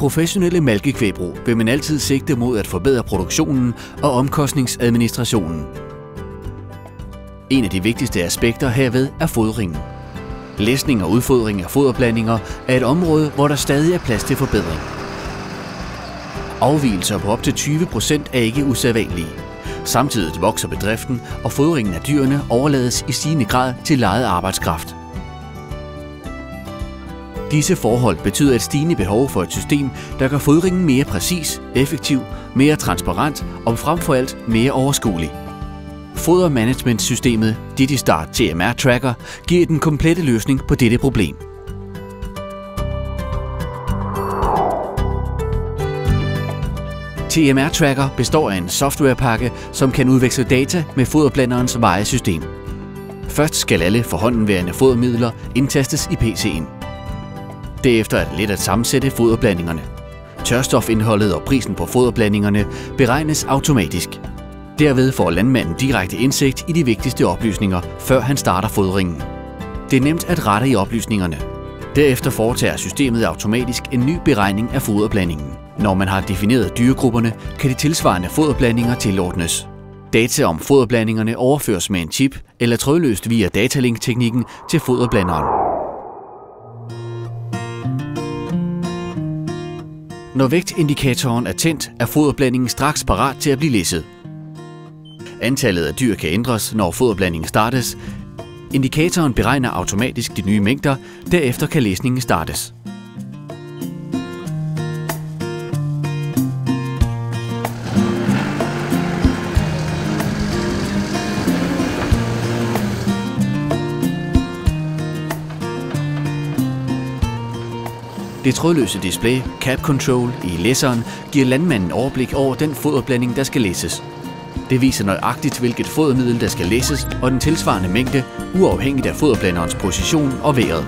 professionelle malkekvægbrug vil man altid sigte mod at forbedre produktionen og omkostningsadministrationen. En af de vigtigste aspekter herved er fodringen. Læsning og udfodring af foderblandinger er et område, hvor der stadig er plads til forbedring. Afvigelser på op til 20% er ikke usædvanlige. Samtidig vokser bedriften, og fodringen af dyrene overlades i stigende grad til lejet arbejdskraft. Disse forhold betyder et stigende behov for et system, der gør fodringen mere præcis, effektiv, mere transparent og frem for alt mere overskuelig. Fodermanagementsystemet DigiStart TMR Tracker giver den komplette løsning på dette problem. TMR Tracker består af en softwarepakke, som kan udveksle data med foderblanderens vejesystem. Først skal alle forhåndenværende fodermidler indtastes i PC'en. Derefter er det let at sammensætte foderblandingerne. Tørstofindholdet og prisen på foderblandingerne beregnes automatisk. Derved får landmanden direkte indsigt i de vigtigste oplysninger, før han starter fodringen. Det er nemt at rette i oplysningerne. Derefter foretager systemet automatisk en ny beregning af foderblandingen. Når man har defineret dyregrupperne, kan de tilsvarende foderblandinger tilordnes. Data om foderblandingerne overføres med en chip eller trådløst via datalink-teknikken til foderblanderen. Når vægtindikatoren er tændt, er foderblandingen straks parat til at blive læsset. Antallet af dyr kan ændres, når foderblandingen startes. Indikatoren beregner automatisk de nye mængder, derefter kan læsningen startes. Det trådløse display, Cap Control, i læseren giver landmanden overblik over den foderblanding, der skal læses. Det viser nøjagtigt, hvilket fodermiddel, der skal læses, og den tilsvarende mængde, uafhængigt af foderblanderens position og vejret.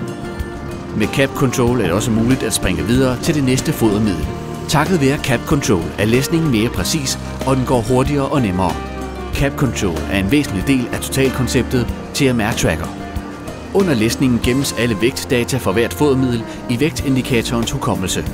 Med Cap Control er det også muligt at springe videre til det næste fodermiddel. Takket være Cap Control er læsningen mere præcis, og den går hurtigere og nemmere. Cap Control er en væsentlig del af totalkonceptet TMR Tracker. Under læsningen gemmes alle vægtdata for hvert fodermiddel i vægtindikatorens hukommelse.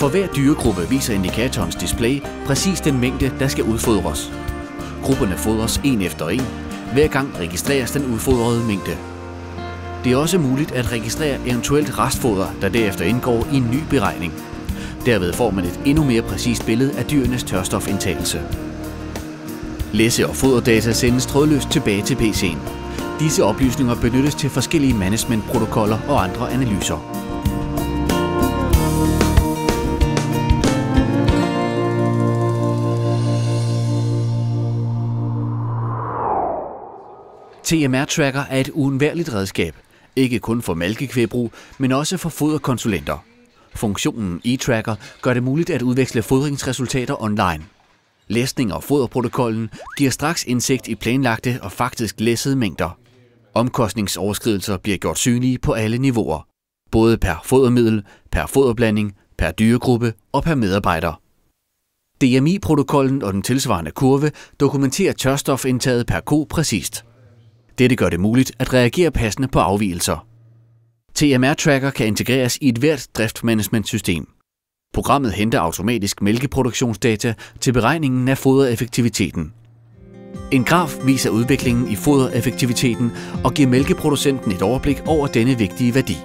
For hver dyregruppe viser indikatorens display præcis den mængde, der skal udfodres. Grupperne fodres en efter en. Hver gang registreres den udfodrede mængde. Det er også muligt at registrere eventuelt restfoder, der derefter indgår i en ny beregning. Derved får man et endnu mere præcist billede af dyrenes tørstofindtagelse. Læse- og foderdata sendes trådløst tilbage til PC'en. Disse oplysninger benyttes til forskellige managementprotokoller og andre analyser. TMR Tracker er et uundværligt redskab, ikke kun for malkekvægbrug, men også for foderkonsulenter. Funktionen eTracker gør det muligt at udveksle fodringsresultater online. Læsning og foderprotokollen giver straks indsigt i planlagte og faktisk læssede mængder. Omkostningsoverskridelser bliver gjort synlige på alle niveauer, både per fodermiddel, per foderblanding, per dyregruppe og per medarbejder. DMI-protokollen og den tilsvarende kurve dokumenterer tørstofindtaget per ko præcist. Dette gør det muligt at reagere passende på afvigelser. TMR Tracker kan integreres i et hvert driftsmanagementsystem. Programmet henter automatisk mælkeproduktionsdata til beregningen af fodereffektiviteten. En graf viser udviklingen i fodereffektiviteten og giver mælkeproducenten et overblik over denne vigtige værdi.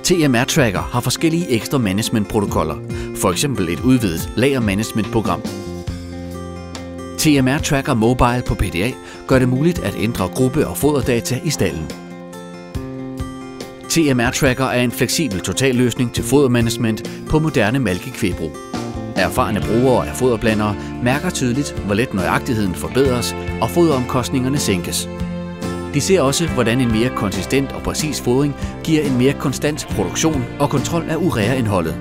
TMR Tracker har forskellige ekstra managementprotokoller, f.eks. et udvidet lagermanagementprogram. TMR Tracker Mobile på PDA gør det muligt at ændre gruppe- og foderdata i stalden. TMR Tracker er en fleksibel totalløsning til fodermanagement på moderne malkekvægbrug. Erfarne brugere af foderblandere mærker tydeligt, hvor let nøjagtigheden forbedres og foderomkostningerne sænkes. De ser også, hvordan en mere konsistent og præcis fodring giver en mere konstant produktion og kontrol af ureaindholdet.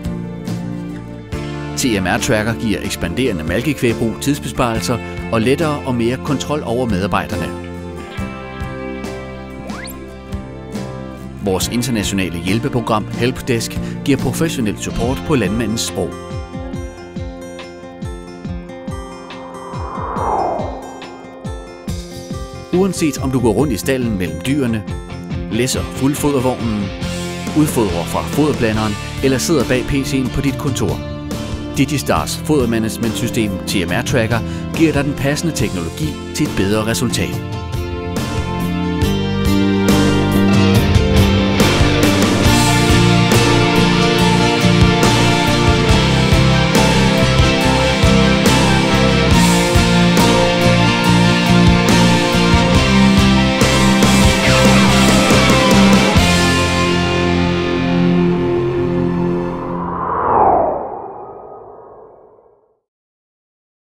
TMR Tracker giver ekspanderende malkekvægbrug tidsbesparelser og lettere og mere kontrol over medarbejderne. Vores internationale hjælpeprogram Helpdesk giver professionel support på landmandens sprog. Uanset om du går rundt i stalden mellem dyrene, læsser fuldfodervognen, udfodrer fra foderblanderen eller sidder bag PC'en på dit kontor. Digistars fodermanagementsystem TMR Tracker giver dig den passende teknologi til et bedre resultat.